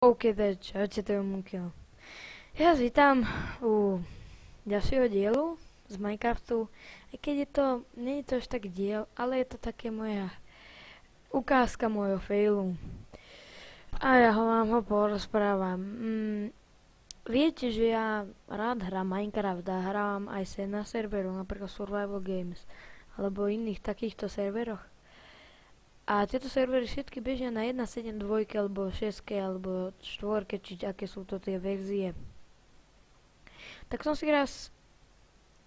OK, čaute, to je Mukio. Ja vás vítam u ďalšieho dielu z Minecraftu. Aj keď nie je to až tak diel, ale je to také moja ukázka môjho failu. A ja vám ho porozprávam. Viete, že ja rád hrám Minecraft a hrám aj na serveru, napríklad Survival Games, alebo iných takýchto serveroch. A tieto servery všetky bežia na 1.7.2 alebo 6 alebo 4, či aké sú to tie verzie. Tak som si raz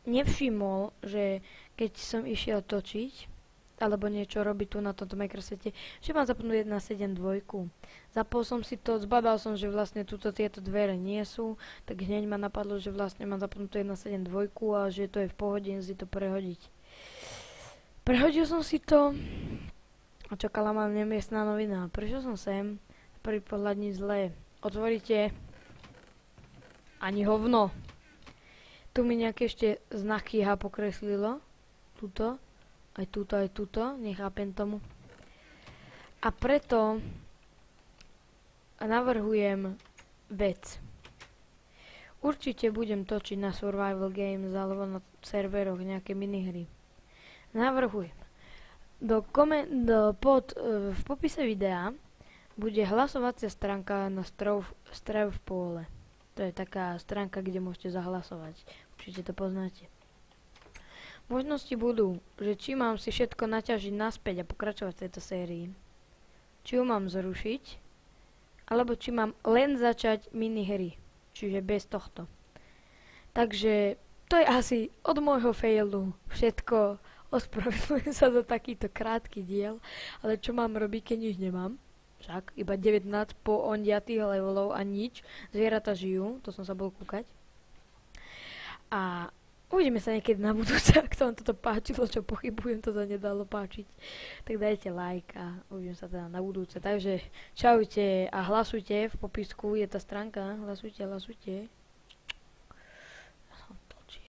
nevšimol, že keď som išiel točiť alebo niečo robiť tu na tomto Minecrafte, že mám zapnúť 1.7.2. Zapol som si to, zbadal som, že vlastne tieto dvere nie sú, tak hneď ma napadlo, že vlastne mám zapnúť 1.7.2 a že to je v pohode si to prehodiť. Prehodil som si to a čakala ma nemiestná novina. Prišiel som sem, na prvý pohľad nič zlé. Otvoríte, ani hovno. Tu mi nejaké ešte znaky H pokreslilo. Tuto, aj tuto, nechápem tomu. A preto navrhujem vec. Určite budem točiť na Survival Games alebo na serveroch nejaké minihry. Navrhujem. V popise videa bude hlasovacia stránka na Strav Pole. To je taká stránka, kde môžete zahlasovať. Určite to poznáte. Možnosti budú, že či mám si všetko naťažiť naspäť a pokračovať v tejto sérii, či ju mám zrušiť, alebo či mám len začať minihry, čiže bez tohto. Takže to je asi od môjho failu všetko. Ospravedlňujem sa za takýto krátky diel, ale čo mám robiť, keď nič nemám? Však iba 19 poondiatých levelov a nič. Zvieratá žijú, to som sa bol kúkať. A uvidíme sa niekedy na budúce, ak sa vám toto páčilo, čo pochybujem, to sa nedalo páčiť. Tak dajte like a uvidíme sa teda na budúce. Takže čaute a hlasujte, v popisku je tá stránka, hlasujte.